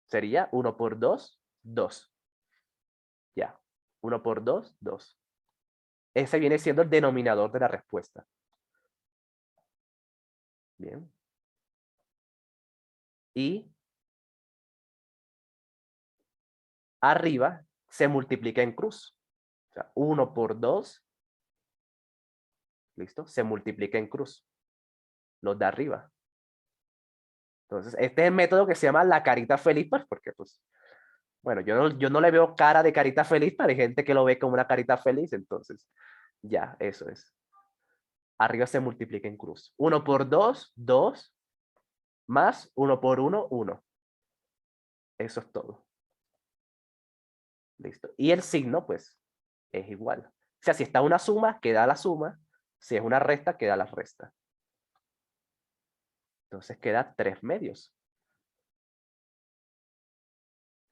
Sería 1 por 2, 2. Ya. 1 por 2, 2. Ese viene siendo el denominador de la respuesta. Bien. Y arriba se multiplica en cruz. O sea, 1 por 2, ¿listo? Se multiplica en cruz. Los de arriba. Entonces, este es el método que se llama la carita feliz, pues, porque, pues, bueno, yo no le veo cara de carita feliz, pero hay gente que lo ve como una carita feliz, entonces, ya, eso es. Arriba se multiplica en cruz. 1 por 2, 2, más 1 por 1, 1. Eso es todo. ¿Listo? Y el signo, pues, es igual. O sea, si está una suma, queda la suma. Si es una resta, queda la resta. Entonces queda 3 medios.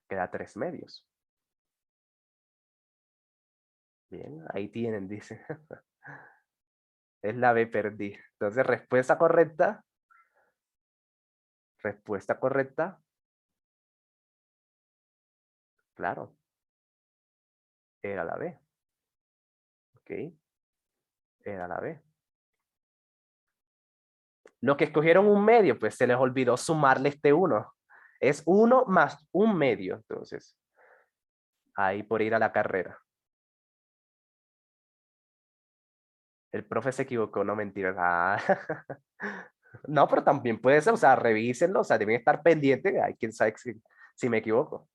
Queda 3 medios. Bien, ahí tienen, dice. Es la B, perdí. Entonces, respuesta correcta. Respuesta correcta. Claro. Era la B. Ok. Era la B. Los que escogieron un medio, pues se les olvidó sumarle este 1. Es 1 más un medio. Entonces, ahí por ir a la carrera. El profe se equivocó, no mentiras. Ah. No, pero también puede ser, o sea, revísenlo, o sea, deben estar pendientes. Hay quien sabe si me equivoco.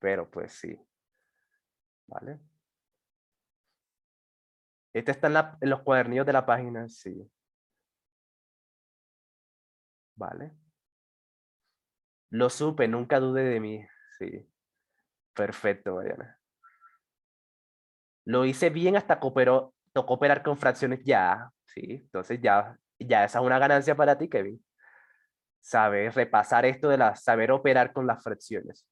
Pero pues sí. ¿Vale? Este está en los cuadernillos de la página, sí. ¿Vale? Lo supe, nunca dude de mí. Sí. Perfecto, Mariana. Lo hice bien hasta tocó operar con fracciones ya. Sí, entonces ya esa es una ganancia para ti, Kevin. Saber repasar esto saber operar con las fracciones.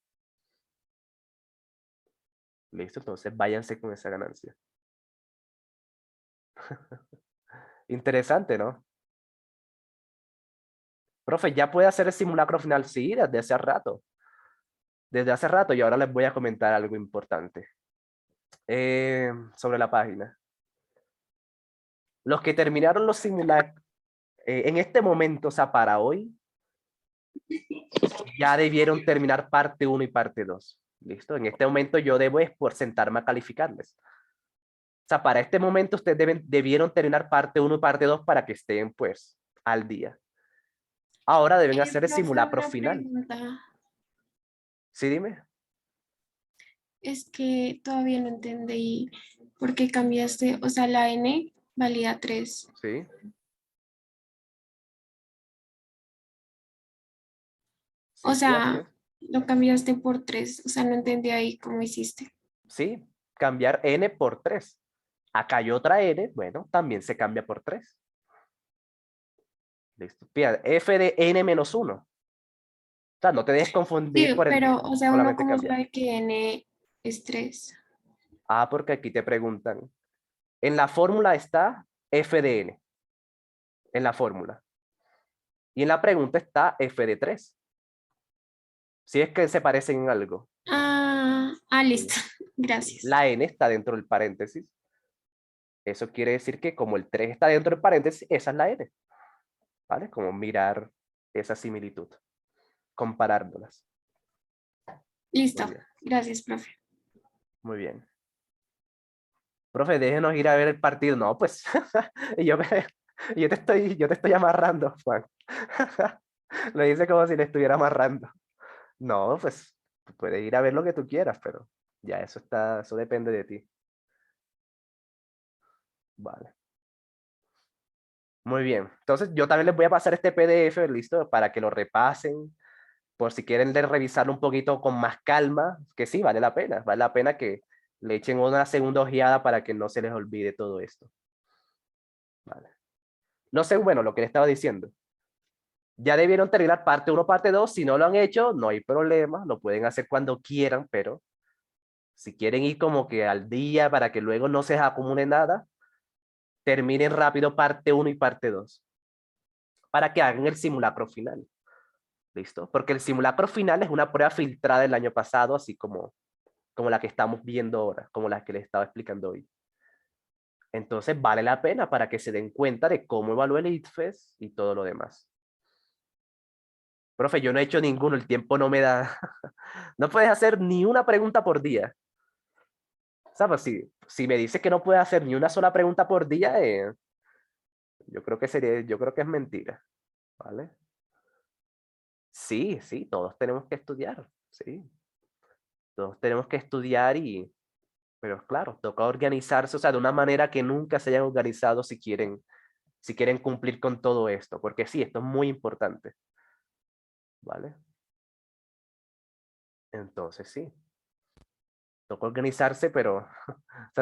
Listo, entonces váyanse con esa ganancia. Interesante, ¿no? Profe, ¿ya puede hacer el simulacro final? Sí, desde hace rato. Desde hace rato y ahora les voy a comentar algo importante sobre la página. Los que terminaron los simulacros en este momento, o sea, para hoy, ya debieron terminar parte 1 y parte 2. ¿Listo? En este momento yo debo es por sentarme a calificarles. O sea, para este momento ustedes debieron terminar parte 1 y parte 2 para que estén pues al día. Ahora deben hacer el
Profe,
simulacro
una
final.
pregunta.
¿Sí, dime?
Es que todavía no entendí por qué cambiaste, o sea, la N valía 3.
Sí.
O
Sí, sí, así
sea,
es.
lo cambiaste por 3. O sea, no entendí ahí cómo hiciste.
Sí, cambiar n por 3. Acá hay otra n, bueno, también se cambia por 3. Listo. Fíjate, f de n menos 1. O sea, no te dejes
Sí,
confundir por
pero, o sea, uno
solamente
cómo
cambiar.
sabe que N es 3.
Ah, porque aquí te preguntan. En la fórmula está f de n. En la fórmula. Y en la pregunta está f de 3. Si es que se parecen en algo.
Listo. Gracias.
La n está dentro del paréntesis. Eso quiere decir que como el 3 está dentro del paréntesis, esa es la n. ¿Vale? Como mirar esa similitud. Comparándolas. Muy
Listo.
bien.
Gracias, profe.
Muy bien. Profe, déjenos ir a ver el partido. No, pues. y yo te estoy amarrando, Juan. Lo dice como si le estuviera amarrando. No, pues puedes ir a ver lo que tú quieras, pero ya eso depende de ti. Vale. Muy bien. Entonces yo también les voy a pasar este PDF, listo, para que lo repasen, por si quieren revisarlo un poquito con más calma, que sí, vale la pena que le echen una segunda ojeada para que no se les olvide todo esto. Vale. No sé, bueno, lo que le estaba diciendo. Ya debieron terminar parte 1, parte 2. Si no lo han hecho, no hay problema, lo pueden hacer cuando quieran, pero si quieren ir como que al día para que luego no se les acumule nada, terminen rápido parte 1 y parte 2 para que hagan el simulacro final. ¿Listo? Porque el simulacro final es una prueba filtrada del año pasado, así como la que estamos viendo ahora, como la que les estaba explicando hoy. Entonces vale la pena para que se den cuenta de cómo evalué el ITFES y todo lo demás. Profe, yo no he hecho ninguno, el tiempo no me da. No puedes hacer ni una pregunta por día. ¿Sabes? Si me dices que no puedes hacer ni una sola pregunta por día, yo creo que es mentira. ¿Vale? Sí, sí, todos tenemos que estudiar. Sí, todos tenemos que estudiar pero claro, toca organizarse, o sea, de una manera que nunca se hayan organizado si quieren cumplir con todo esto, porque sí, esto es muy importante, ¿vale? Entonces sí, toca organizarse, pero